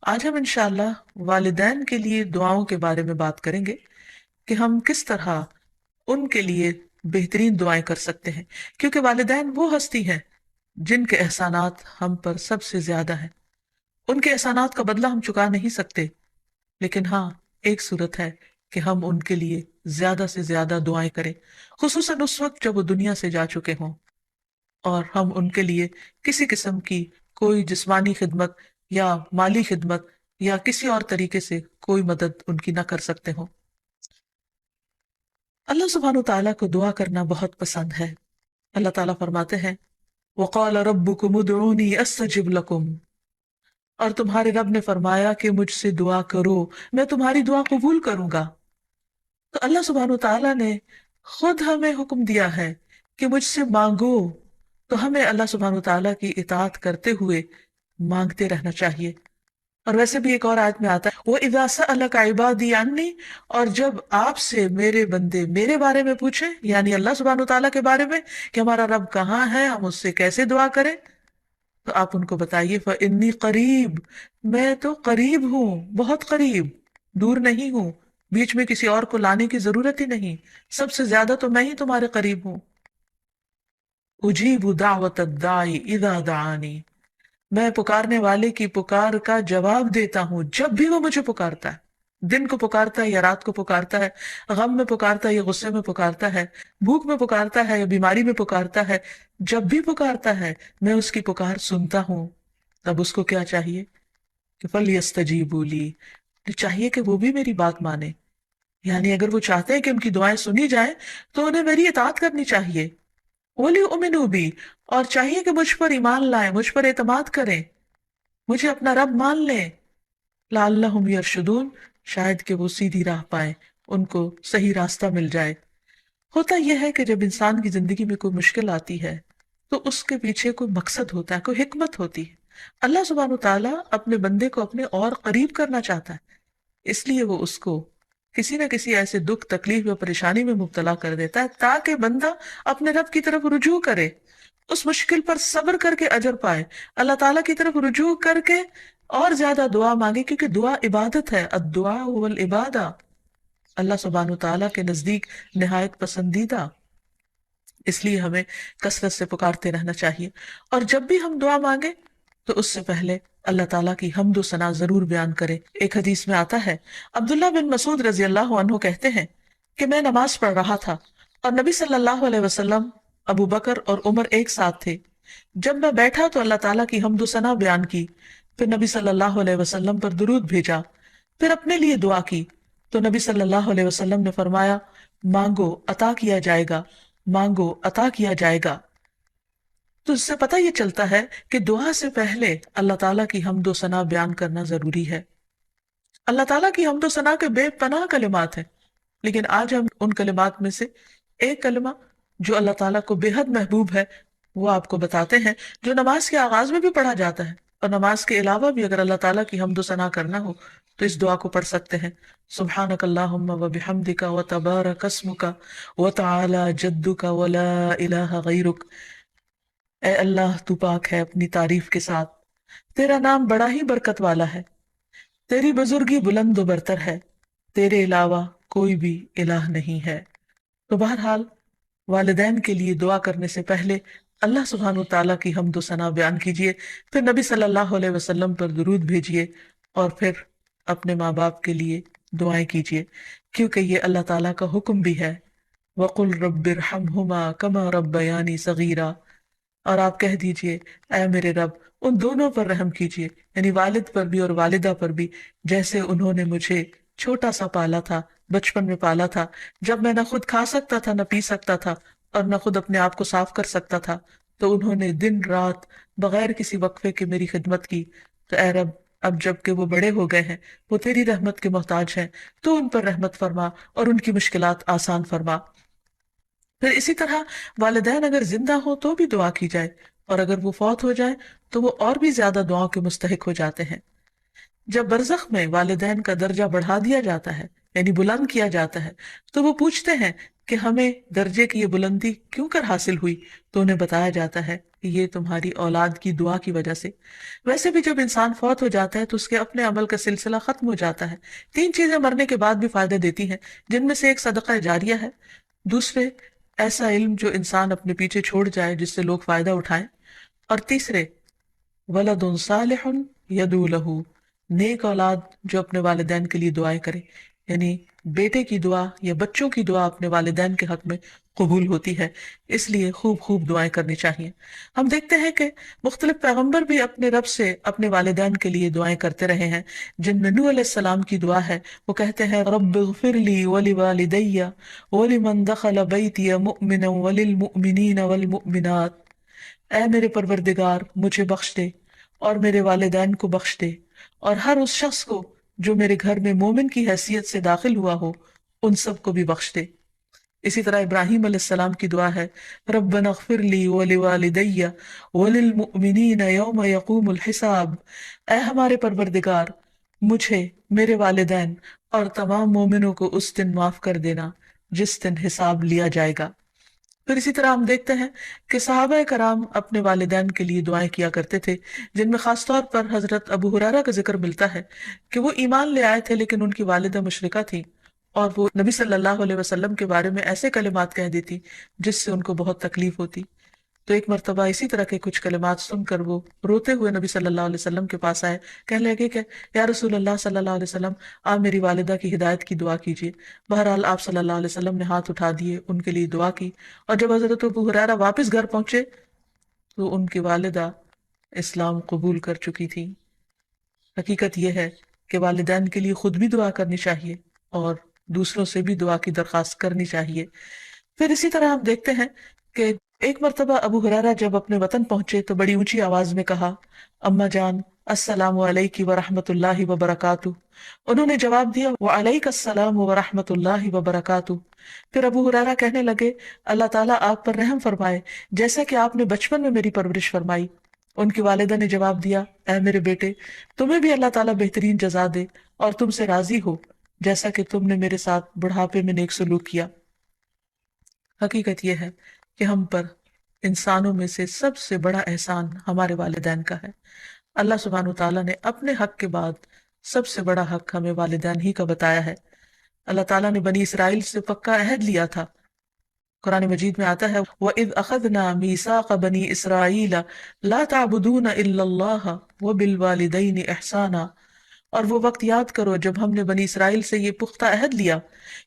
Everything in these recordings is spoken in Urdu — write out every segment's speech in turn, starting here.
آج ہم انشاءاللہ والدین کے لیے دعاؤں کے بارے میں بات کریں گے کہ ہم کس طرح ان کے لیے بہترین دعائیں کر سکتے ہیں، کیونکہ والدین وہ ہستی ہیں جن کے احسانات ہم پر سب سے زیادہ ہیں۔ ان کے احسانات کا بدلہ ہم چکا نہیں سکتے، لیکن ہاں، ایک صورت ہے کہ ہم ان کے لیے زیادہ سے زیادہ دعائیں کریں، خصوصاً اس وقت جب وہ دنیا سے جا چکے ہوں اور ہم ان کے لیے کسی قسم کی کوئی جسمانی خدمت یا مالی خدمت یا کسی اور طریقے سے کوئی مدد ان کی نہ کر سکتے ہوں۔ اللہ سبحانہ تعالیٰ کو دعا کرنا بہت پسند ہے۔ اللہ تعالیٰ فرماتے ہیں وَقَالَ رَبُّكُمُ ادْعُونِي أَسْتَجِبْ لَكُمْ، اور تمہارے رب نے فرمایا کہ مجھ سے دعا کرو، میں تمہاری دعا قبول کروں گا۔ تو اللہ سبحانہ تعالیٰ نے خود ہمیں حکم دیا ہے کہ مجھ سے مانگو، تو ہمیں اللہ سبحانہ تعالیٰ کی اطاعت کرتے ہوئے مانگتے رہنا چاہیے۔ اور ویسے بھی ایک اور آیت میں آتا ہے وَإِذَا سَأَلَكَ عِبَادِي عَنِّي، اور جب آپ سے میرے بندے میرے بارے میں پوچھیں، یعنی اللہ سبحانہ تعالیٰ کے بارے میں کہ ہمارا رب کہاں ہے، ہم اس سے کیسے دعا کریں، تو آپ ان کو بتائیے فَإِنِّي قریب، میں تو قریب ہوں، بہت قریب، دور نہیں ہوں، بیچ میں کسی اور کو لانے کی ضرورت ہی نہیں، سب سے زیادہ تو میں ہی تمہارے قریب ہوں۔ اجیب دعوت الداعی اذا دعانی، میں پکارنے والے کی پکار کا جواب دیتا ہوں جب بھی وہ مجھے پکارتا ہے، دن کو پکارتا ہے یا رات کو پکارتا ہے، غم میں پکارتا ہے یا غصے میں پکارتا ہے، بھوک میں پکارتا ہے یا بیماری میں پکارتا ہے، جب بھی پکارتا ہے میں اس کی پکار سنتا ہوں۔ تب اس کو کیا چاہیے کہ فَلْيَسْتَجِيبُوا لِي، چاہیے کہ وہ بھی میری بات مانے، یعنی اگر وہ چاہتے ہیں کہ ان کی دعائیں سنی جائیں تو انہیں میری اطاعت کرنی چاہیے۔ وَلْيُؤْمِنُوا بِي، اور چاہیے کہ مجھ پر ایمان لائیں، مجھ پر اعتماد کریں، مجھے اپنا رب مان لیں، لعلہم یرشدون، شاید کہ وہ سیدھی راہ پائیں، ان کو صحیح راستہ مل جائے۔ ہوتا یہ ہے کہ جب انسان کی زندگی میں کوئی مشکل آتی ہے تو اس کے پیچھے کوئی مقصد ہوتا ہے، کوئی حکمت ہوتی ہے۔ اللہ سبحانہ تعالیٰ اپنے بندے کو اپنے اور قریب کرنا چاہتا ہے، اس لیے وہ اس کو کسی نہ کسی ایسے دکھ، تکلیف یا پریشانی میں مبتلا کر دیتا ہے تاکہ بندہ اپنے رب کی طرف رجوع کرے، اس مشکل پر صبر کر کے اجر پائے، اللہ تعالیٰ کی طرف رجوع کر کے اور زیادہ دعا مانگے، کیونکہ دعا عبادت ہے، الدعاء هو العبادہ، اللہ سبحانہ تعالیٰ کے نزدیک نہایت پسندیدہ، اس لیے ہمیں کثرت سے پکارتے رہنا چاہیے۔ اور جب بھی ہم دعا مانگے تو اس سے پہلے اللہ تعالیٰ کی حمد و ثنا ضرور بیان کرے۔ ایک حدیث میں آتا ہے عبداللہ بن مسعود رضی اللہ عنہ کہتے ہیں کہ میں نماز پڑھ رہا تھا اور نبی صلی اللہ علیہ وسلم، ابو بکر اور عمر ایک ساتھ تھے۔ جب میں بیٹھا تو اللہ تعالیٰ کی حمد و ثنا بیان کی، پھر نبی صلی اللہ علیہ وسلم پر درود بھیجا، پھر اپنے لیے دعا کی تو نبی صلی اللہ علیہ وسلم نے فرمایا مانگو عطا کیا جائے گا، مانگو عطا کیا جائے گا۔ تو اس سے پتہ یہ چلتا ہے کہ دعا سے پہلے اللہ تعالیٰ کی حمد و ثنا بیان کرنا ضروری ہے۔ اللہ تعالیٰ کی حمد و ثنا کے بے پناہ کلمات ہیں، لیکن آج ہم ان کلمات میں سے ایک کلمہ جو اللہ تعالیٰ کو بے حد محبوب ہے وہ آپ کو بتاتے ہیں، جو نماز کے آغاز میں بھی پڑھا جاتا ہے، اور نماز کے علاوہ بھی اگر اللہ تعالیٰ کی حمد و ثنا کرنا ہو تو اس دعا کو پڑھ سکتے ہیں۔ سبحانک اللہم و بحمدک و تبارک اسمک و تعالی جدک و لا الہ غیرک، اے اللہ تو پاک ہے اپنی تعریف کے ساتھ، تیرا نام بڑا ہی برکت والا ہے، تیری بزرگی بلند و برتر ہے، تیرے علاوہ کوئی بھی الہ نہیں ہے۔ تو بہرحال والدین کے لیے دعا کرنے سے پہلے اللہ سبحانہ تعالیٰ کی حمد و ثنا بیان کیجئے، پھر نبی صلی اللہ علیہ وسلم پر درود بھیجئے، اور پھر اپنے ماں باپ کے لیے دعائیں کیجئے، کیونکہ یہ اللہ تعالیٰ کا حکم بھی ہے وَقُلْ رَبِّ ارْحَمْهُمَا كَمَا رَبَّيَانِي صَغِيرًا، اور آپ کہہ دیجئے اے میرے رب ان دونوں پر رحم کیجئے، یعنی والد پر بھی اور والدہ پر بھی، جیسے انہوں نے مجھے چھوٹا سا پالا تھا، بچپن میں پالا تھا، جب میں نہ خود کھا سکتا تھا، نہ پی سکتا تھا، اور نہ خود اپنے آپ کو صاف کر سکتا تھا، تو انہوں نے دن رات بغیر کسی وقفے کے میری خدمت کی۔ تو اے رب اب جب کہ وہ بڑے ہو گئے ہیں، وہ تیری رحمت کے محتاج ہیں، تو ان پر رحمت فرما اور ان کی مشکلات آسان فرما۔ پھر اسی طرح والدین اگر زندہ ہو تو بھی دعا کی جائے، اور اگر وہ فوت ہو جائے تو وہ اور بھی زیادہ دعاؤں کے مستحق ہو جاتے ہیں۔ جب برزخ میں والدین کا درجہ بڑھا دیا جاتا ہے، یعنی بلند کیا جاتا ہے، تو وہ پوچھتے ہیں کہ ہمیں درجے کی یہ بلندی کیوں کر حاصل ہوئی؟ تو انہیں بتایا جاتا ہے کہ یہ تمہاری اولاد کی دعا کی وجہ سے۔ ویسے بھی جب انسان فوت ہو جاتا ہے تو اس کے اپنے عمل کا سلسلہ ختم ہو جاتا ہے۔ تین چیزیں مرنے کے بعد بھی فائدہ دیتی ہیں، جن میں سے ایک صدقہ جاریہ ہے، دوسرے ایسا علم جو انسان اپنے پیچھے چھوڑ جائے جس سے لوگ فائدہ اٹھائیں، اور تیسرے ولد صالح یدعو لہ، نیک اولاد جو اپنے والدین کے لیے دعائیں کرے، یعنی بیٹے کی دعا یا بچوں کی دعا اپنے والدین کے حق میں قبول ہوتی ہے، اس لیے خوب خوب دعائیں کرنی چاہیے۔ ہم دیکھتے ہیں کہ مختلف پیغمبر بھی اپنے رب سے اپنے والدین کے لیے دعائیں کرتے رہے ہیں، جن میں نوح علیہ السلام کی دعا ہے، وہ کہتے ہیں رب اغفر لی ولوالدی ولمن دخل بیتی مؤمنا وللمؤمنین والمؤمنات، اے میرے پروردگار مجھے بخش دے اور میرے والدین کو بخش دے اور ہر اس شخص کو جو میرے گھر میں مومن کی حیثیت سے داخل ہوا ہو ان سب کو بھی بخش دے۔ اسی طرح ابراہیم علیہ السلام کی دعا ہے ربنا اغفر لی ولوالدی وللمؤمنین یوم یقوم الحساب، اے ہمارے پروردگار مجھے، میرے والدین اور تمام مومنوں کو اس دن معاف کر دینا جس دن حساب لیا جائے گا۔ پھر اسی طرح ہم دیکھتے ہیں کہ صحابہ کرام اپنے والدین کے لیے دعائیں کیا کرتے تھے، جن میں خاص طور پر حضرت ابو ہریرہ کا ذکر ملتا ہے کہ وہ ایمان لے آئے تھے لیکن ان کی والدہ مشرکہ تھی، اور وہ نبی صلی اللہ علیہ وسلم کے بارے میں ایسے کلمات کہہ دیتی جس سے ان کو بہت تکلیف ہوتی۔ تو ایک مرتبہ اسی طرح کے کچھ کلمات سن کر وہ روتے ہوئے نبی صلی اللہ علیہ وسلم کے پاس آئے، کہنے لگے کہ یا رسول اللہ صلی اللہ علیہ وسلم، آپ میری والدہ کی ہدایت کی دعا کیجیے۔ بہرحال آپ صلی اللہ علیہ وسلم نے ہاتھ اٹھا دیے، ان کے لیے دعا کی، اور جب حضرت ابو ہریرہ واپس گھر پہنچے تو ان کی والدہ اسلام قبول کر چکی تھی۔ حقیقت یہ ہے کہ والدین کے لیے خود بھی دعا کرنی چاہیے اور دوسروں سے بھی دعا کی درخواست کرنی چاہیے۔ پھر اسی طرح ہم دیکھتے ہیں کہ ایک مرتبہ ابو ہریرہ جب اپنے وطن پہنچے تو بڑی اونچی آواز میں کہا اماں جان السلام علیکی ورحمۃ اللہ وبرکاتہ۔ انہوں نے جواب دیا وعلیک السلام ورحمۃ اللہ وبرکاتہ۔ پھر ابو ہریرہ کہنے لگے اللہ تعالیٰ آپ پر رحم فرمائے جیسا کہ آپ نے بچپن میں میری پرورش فرمائی۔ ان کی والدہ نے جواب دیا اے میرے بیٹے، تمہیں بھی اللہ تعالیٰ بہترین جزا دے اور تم سے راضی ہو جیسا کہ تم نے میرے ساتھ بڑھاپے میں نیک سلوک کیا۔ حقیقت یہ ہے کہ ہم پر انسانوں میں سے سب سے بڑا احسان ہمارے والدین کا ہے۔ اللہ سبحانہ وتعالیٰ نے اپنے حق کے بعد سب سے بڑا حق ہمیں والدین ہی کا بتایا ہے۔ اللہ تعالیٰ نے بنی اسرائیل سے پکا عہد لیا تھا، قرآن مجید میں آتا ہے وَإِذْ أَخَذْنَا مِيثَاقَ بَنِي إِسْرَائِيلَ لَا تَعْبُدُونَ إِلَّا اللَّهَ وَبِالْوَالِدَيْنِ إِحْسَانًا، اور وہ وقت یاد کرو جب ہم نے بنی اسرائیل سے یہ پختہ عہد لیا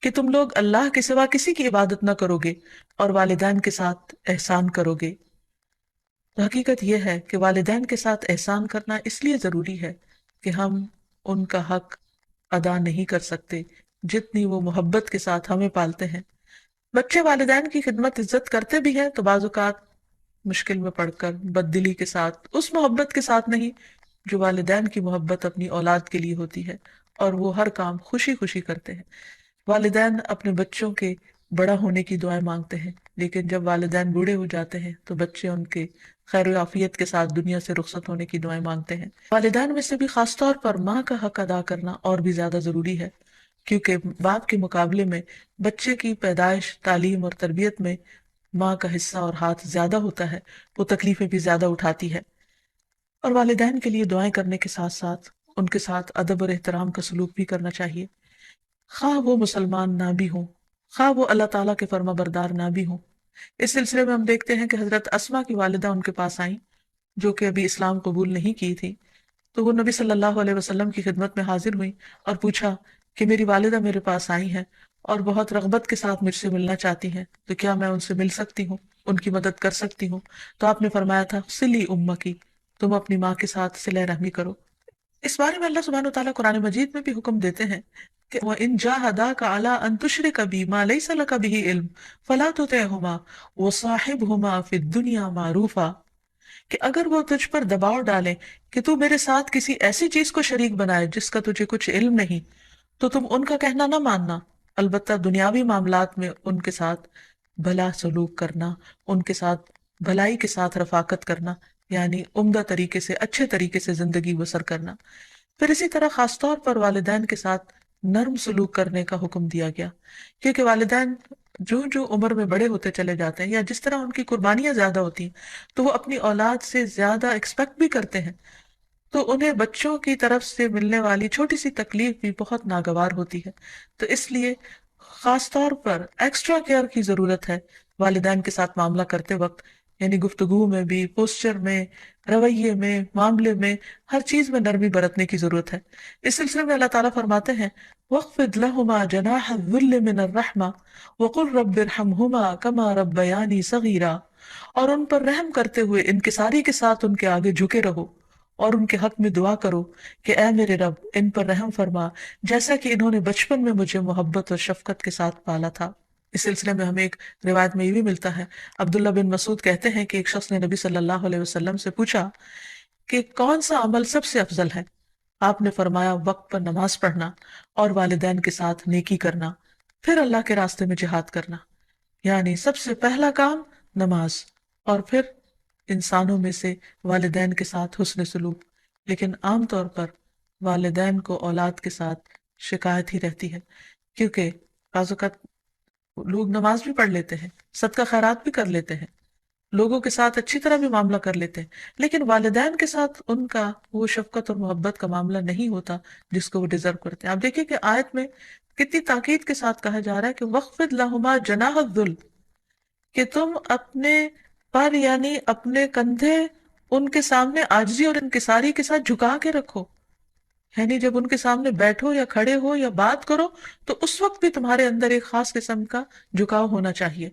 کہ تم لوگ اللہ کے سوا کسی کی عبادت نہ کرو گے اور والدین کے ساتھ احسان کرو گے۔ تو حقیقت یہ ہے کہ والدین کے ساتھ احسان کرنا اس لیے ضروری ہے کہ ہم ان کا حق ادا نہیں کر سکتے جتنی وہ محبت کے ساتھ ہمیں پالتے ہیں۔ بچے والدین کی خدمت عزت کرتے بھی ہیں تو بعض اوقات مشکل میں پڑ کر بد دلی کے ساتھ، اس محبت کے ساتھ نہیں جو والدین کی محبت اپنی اولاد کے لیے ہوتی ہے، اور وہ ہر کام خوشی خوشی کرتے ہیں۔ والدین اپنے بچوں کے بڑا ہونے کی دعائیں مانگتے ہیں، لیکن جب والدین بوڑھے ہو جاتے ہیں تو بچے ان کے خیر و عافیت کے ساتھ دنیا سے رخصت ہونے کی دعائیں مانگتے ہیں۔ والدین میں سے بھی خاص طور پر ماں کا حق ادا کرنا اور بھی زیادہ ضروری ہے، کیونکہ باپ کے مقابلے میں بچے کی پیدائش، تعلیم اور تربیت میں ماں کا حصہ اور ہاتھ زیادہ ہوتا ہے، وہ تکلیفیں بھی زیادہ اٹھاتی ہے۔ اور والدین کے لیے دعائیں کرنے کے ساتھ ساتھ ان کے ساتھ ادب اور احترام کا سلوک بھی کرنا چاہیے، خواہ وہ مسلمان نہ بھی ہوں، خواہ وہ اللہ تعالیٰ کے فرما بردار نہ بھی ہوں۔ اس سلسلے میں ہم دیکھتے ہیں کہ حضرت اسما کی والدہ ان کے پاس آئیں جو کہ ابھی اسلام قبول نہیں کی تھی، تو وہ نبی صلی اللہ علیہ وسلم کی خدمت میں حاضر ہوئیں اور پوچھا کہ میری والدہ میرے پاس آئی ہیں اور بہت رغبت کے ساتھ مجھ سے ملنا چاہتی ہیں، تو کیا میں ان سے مل سکتی ہوں، ان کی مدد کر سکتی ہوں؟ تو آپ نے فرمایا تھا صلی امکی، تم اپنی ماں کے ساتھ صلہ رحمی کرو۔ اس بارے میں اللہ سبحانہ وتعالیٰ قرآن مجید میں بھی حکم دیتے ہیں کہ وَإِن جَاهَدَاكَ عَلَىٰ أَن تُشْرِكَ بِي مَا لَيْسَ لَكَ بِهِ عِلْمٌ فَلَا تُطِعْهُمَا وَصَاحِبْهُمَا فِي الدُّنْيَا مَعْرُوفًا، کہ اگر وہ تجھ پر دباؤ ڈالیں کہ تو میرے ساتھ کسی ایسی چیز کو شریک بنائے جس کا تجھے کچھ علم نہیں، تو تم ان کا کہنا نہ ماننا، البتہ دنیاوی معاملات میں ان کے ساتھ بھلا سلوک کرنا، ان کے ساتھ بھلائی کے ساتھ رفاقت کرنا، یعنی عمدہ طریقے سے، اچھے طریقے سے زندگی بسر کرنا۔ پھر اسی طرح خاص طور پر والدین کے ساتھ نرم سلوک کرنے کا حکم دیا گیا، کیونکہ والدین جو جو عمر میں بڑے ہوتے چلے جاتے ہیں یا جس طرح ان کی قربانیاں زیادہ ہوتی ہیں تو وہ اپنی اولاد سے زیادہ ایکسپیکٹ بھی کرتے ہیں، تو انہیں بچوں کی طرف سے ملنے والی چھوٹی سی تکلیف بھی بہت ناگوار ہوتی ہے، تو اس لیے خاص طور پر ایکسٹرا کیئر کی ضرورت ہے والدین کے ساتھ معاملہ کرتے وقت، یعنی گفتگو میں بھی، پوسچر میں، رویے میں، معاملے میں، ہر چیز میں نرمی برتنے کی ضرورت ہے۔ اس سلسلے میں اللہ تعالیٰ فرماتے ہیں وَاخْفِضْ لَهُمَا جَنَاحَ الذُّلِّ مِنَ الرَّحْمَةِ وَقُلْ رَبِّ ارْحَمْهُمَا كَمَا رَبَّيَانِي صَغِيرًا، اور ان پر رحم کرتے ہوئے انکساری کے ساتھ ان کے آگے جھکے رہو اور ان کے حق میں دعا کرو کہ اے میرے رب ان پر رحم فرما جیسا کہ انہوں نے بچپن میں مجھے محبت اور شفقت کے ساتھ پالا تھا۔ اس سلسلے میں ہمیں ایک روایت میں یہ بھی ملتا ہے، عبداللہ بن مسعود کہتے ہیں کہ ایک شخص نے نبی صلی اللہ علیہ وسلم سے پوچھا کہ کون سا عمل سب سے افضل ہے؟ آپ نے فرمایا وقت پر نماز پڑھنا اور والدین کے ساتھ نیکی کرنا، پھر اللہ کے راستے میں جہاد کرنا، یعنی سب سے پہلا کام نماز، اور پھر انسانوں میں سے والدین کے ساتھ حسن سلوک۔ لیکن عام طور پر والدین کو اولاد کے ساتھ شکایت ہی رہتی ہے، کیونکہ بعض اوقات لوگ نماز بھی پڑھ لیتے ہیں، صدقہ خیرات بھی کر لیتے ہیں، لوگوں کے ساتھ اچھی طرح بھی معاملہ کر لیتے ہیں، لیکن والدین کے ساتھ ان کا وہ شفقت اور محبت کا معاملہ نہیں ہوتا جس کو وہ ڈیزرو کرتے ہیں۔ آپ دیکھیں کہ آیت میں کتنی تاکید کے ساتھ کہا جا رہا ہے کہ وَخْفِضْ لَهُمَا جَنَاحَ الذُّلِّ، کہ تم اپنے پر یعنی اپنے کندھے ان کے سامنے عاجزی اور انکساری کے ساتھ جھکا کے رکھو، یعنی جب ان کے سامنے بیٹھو یا کھڑے ہو یا بات کرو تو اس وقت بھی تمہارے اندر ایک خاص قسم کا جھکاؤ ہونا چاہیے۔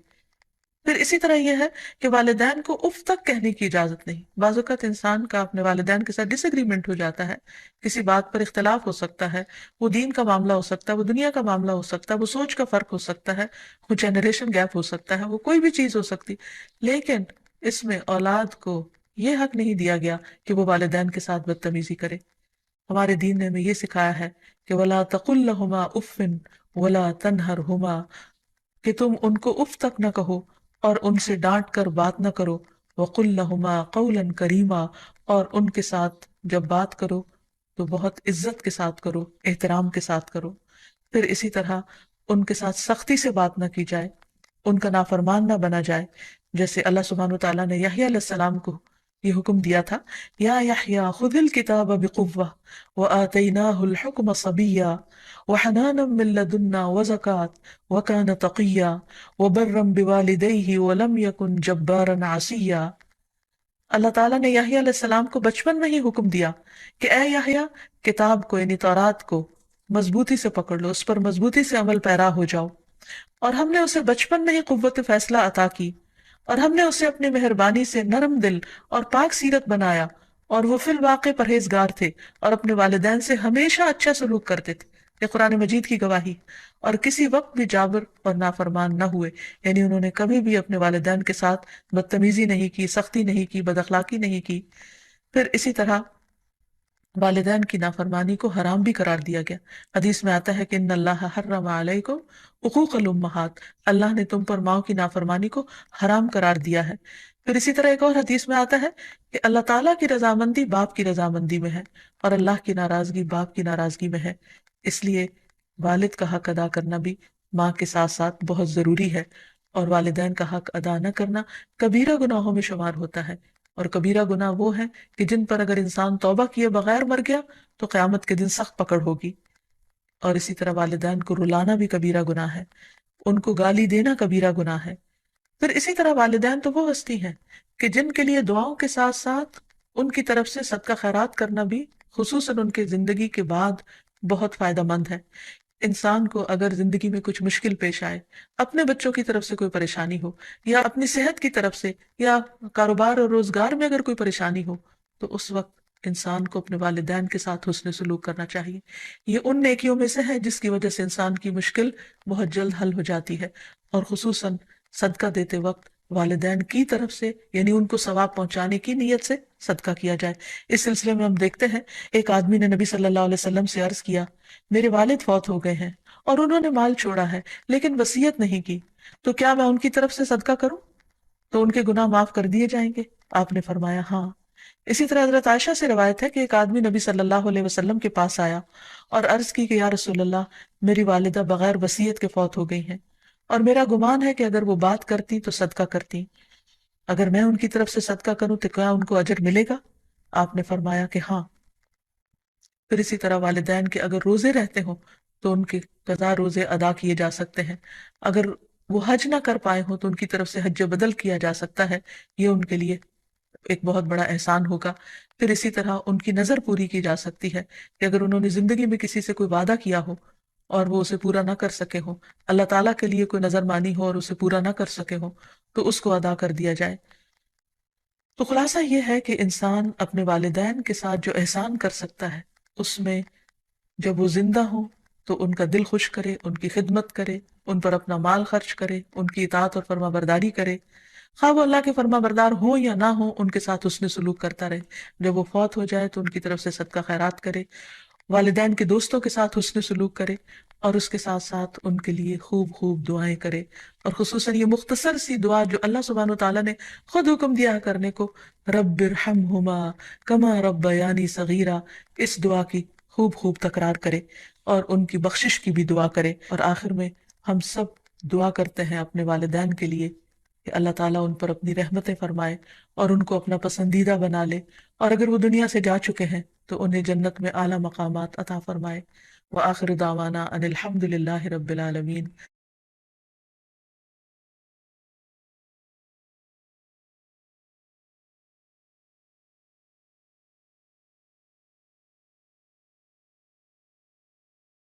پھر اسی طرح یہ ہے کہ والدین کو اف تک کہنے کی اجازت نہیں۔ بعض اوقات انسان کا اپنے والدین کے ساتھ ڈس ایگریمنٹ ہو جاتا ہے، کسی بات پر اختلاف ہو سکتا ہے، وہ دین کا معاملہ ہو سکتا ہے، وہ دنیا کا معاملہ ہو سکتا ہے، وہ سوچ کا فرق ہو سکتا ہے، وہ جنریشن گیپ ہو سکتا ہے، وہ کوئی بھی چیز ہو سکتی، لیکن اس میں اولاد کو یہ حق نہیں دیا گیا کہ وہ والدین کے ساتھ بدتمیزی کرے۔ ہمارے دین نے ہمیں یہ سکھایا ہے کہ وَلَا تَقُلْ لَهُمَا أُفٍّ وَلَا تَنْهَرْهُمَا، کہ تم ان کو اف تک نہ کہو اور ان سے ڈانٹ کر بات نہ کرو، وَقُلْ لَهُمَا قَوْلًا كَرِيمًا، اور ان کے ساتھ جب بات کرو تو بہت عزت کے ساتھ کرو، احترام کے ساتھ کرو۔ پھر اسی طرح ان کے ساتھ سختی سے بات نہ کی جائے، ان کا نافرمان نہ بنا جائے، جیسے اللہ سبحانہ وتعالیٰ نے یحییٰ علیہ السلام کو یہ حکم دیا تھا یا یحییٰ خذ الکتاب بقوة وآتیناہ الحکم صبیا وحنانا من لدنا وزکاة وکان تقیا وبرا بوالدیہ ولم یکن جبارا عصیا۔ اللہ تعالیٰ نے یحییٰ علیہ السلام کو بچپن میں ہی حکم دیا کہ اے یحییٰ کتاب کو یعنی تورات کو مضبوطی سے پکڑ لو، اس پر مضبوطی سے عمل پیرا ہو جاؤ، اور ہم نے اسے بچپن میں ہی قوت فیصلہ عطا کی، اور ہم نے اسے اپنی مہربانی سے نرم دل اور پاک سیرت بنایا، اور وہ فی الواقع پرہیزگار تھے اور اپنے والدین سے ہمیشہ اچھا سلوک کرتے تھے۔ یہ قرآن مجید کی گواہی، اور کسی وقت بھی جابر اور نافرمان نہ ہوئے، یعنی انہوں نے کبھی بھی اپنے والدین کے ساتھ بدتمیزی نہیں کی، سختی نہیں کی، بد اخلاقی نہیں کی۔ پھر اسی طرح والدین کی نافرمانی کو حرام بھی قرار دیا گیا۔ حدیث میں آتا ہے کہ ان اللہ حرم علیکم حقوق الامہات، اللہ نے تم پر ماؤں کی نافرمانی کو حرام قرار دیا ہے۔ پھر اسی طرح ایک اور حدیث میں آتا ہے کہ اللہ تعالیٰ کی رضامندی باپ کی رضامندی میں ہے، اور اللہ کی ناراضگی باپ کی ناراضگی میں ہے، اس لیے والد کا حق ادا کرنا بھی ماں کے ساتھ ساتھ بہت ضروری ہے، اور والدین کا حق ادا نہ کرنا کبیرہ گناہوں میں شمار ہوتا ہے، اور کبیرہ گناہ وہ ہیں کہ جن پر اگر انسان توبہ کیے بغیر مر گیا تو قیامت کے دن سخت پکڑ ہوگی۔ اور اسی طرح والدین کو رلانا بھی کبیرہ گناہ ہے، ان کو گالی دینا کبیرہ گناہ ہے۔ پھر اسی طرح والدین تو وہ ہستی ہیں کہ جن کے لیے دعاؤں کے ساتھ ساتھ ان کی طرف سے صدقہ خیرات کرنا بھی خصوصاً ان کے زندگی کے بعد بہت فائدہ مند ہے۔ انسان کو اگر زندگی میں کچھ مشکل پیش آئے، اپنے بچوں کی طرف سے کوئی پریشانی ہو، یا اپنی صحت کی طرف سے، یا کاروبار اور روزگار میں اگر کوئی پریشانی ہو، تو اس وقت انسان کو اپنے والدین کے ساتھ حسن سلوک کرنا چاہیے۔ یہ ان نیکیوں میں سے ہے جس کی وجہ سے انسان کی مشکل بہت جلد حل ہو جاتی ہے، اور خصوصاً صدقہ دیتے وقت والدین کی طرف سے یعنی ان کو ثواب پہنچانے کی نیت سے صدقہ کیا جائے۔ اس سلسلے میں ہم دیکھتے ہیں ایک آدمی نے نبی صلی اللہ علیہ وسلم سے عرض کیا میرے والد فوت ہو گئے ہیں اور انہوں نے مال چھوڑا ہے لیکن وصیت نہیں کی، تو کیا میں ان کی طرف سے صدقہ کروں تو ان کے گناہ معاف کر دیے جائیں گے؟ آپ نے فرمایا ہاں، اسی طرح حضرت عائشہ سے روایت ہے کہ ایک آدمی نبی صلی اللہ علیہ وسلم کے پاس آیا اور عرض کی کہ یا رسول اللہ، میری والدہ بغیر وصیت کے فوت ہو گئی ہیں، اور میرا گمان ہے کہ اگر وہ بات کرتی تو صدقہ کرتی، اگر میں ان کی طرف سے صدقہ کروں تو کیا ان کو اجر ملے گا؟ آپ نے فرمایا کہ ہاں۔ پھر اسی طرح والدین کے اگر روزے رہتے ہوں تو ان کے قضا روزے ادا کیے جا سکتے ہیں، اگر وہ حج نہ کر پائے ہوں تو ان کی طرف سے حج بدل کیا جا سکتا ہے، یہ ان کے لیے ایک بہت بڑا احسان ہوگا۔ پھر اسی طرح ان کی نظر پوری کی جا سکتی ہے کہ اگر انہوں نے زندگی میں کسی سے کوئی وعدہ کیا ہو اور وہ اسے پورا نہ کر سکے ہو، اللہ تعالیٰ کے لیے کوئی نظر مانی ہو اور اسے پورا نہ کر سکے ہو، تو اس کو ادا کر دیا جائے۔ تو خلاصہ یہ ہے کہ انسان اپنے والدین کے ساتھ جو احسان کر سکتا ہے، اس میں جب وہ زندہ ہوں تو ان کا دل خوش کرے، ان کی خدمت کرے، ان پر اپنا مال خرچ کرے، ان کی اطاعت اور فرما برداری کرے، خواہ وہ اللہ کے فرما بردار ہوں یا نہ ہوں، ان کے ساتھ حسن سلوک کرتا رہے۔ جب وہ فوت ہو جائے تو ان کی طرف سے صدقہ خیرات کرے، والدین کے دوستوں کے ساتھ حسن سلوک کرے، اور اس کے ساتھ ساتھ ان کے لیے خوب خوب دعائیں کرے، اور خصوصاً یہ مختصر سی دعا جو اللہ سبحانہ وتعالیٰ نے خود حکم دیا کرنے کو، رب ارحمہما کما ربیانی صغیرا، اس دعا کی خوب خوب تکرار کرے اور ان کی بخشش کی بھی دعا کرے۔ اور آخر میں ہم سب دعا کرتے ہیں اپنے والدین کے لیے کہ اللہ تعالیٰ ان پر اپنی رحمتیں فرمائے اور ان کو اپنا پسندیدہ بنا لے، اور اگر وہ دنیا سے جا چکے ہیں تو انہیں جنت میں اعلیٰ مقامات عطا فرمائے۔ وآخر دعوانا ان الحمد للہ رب العالمین۔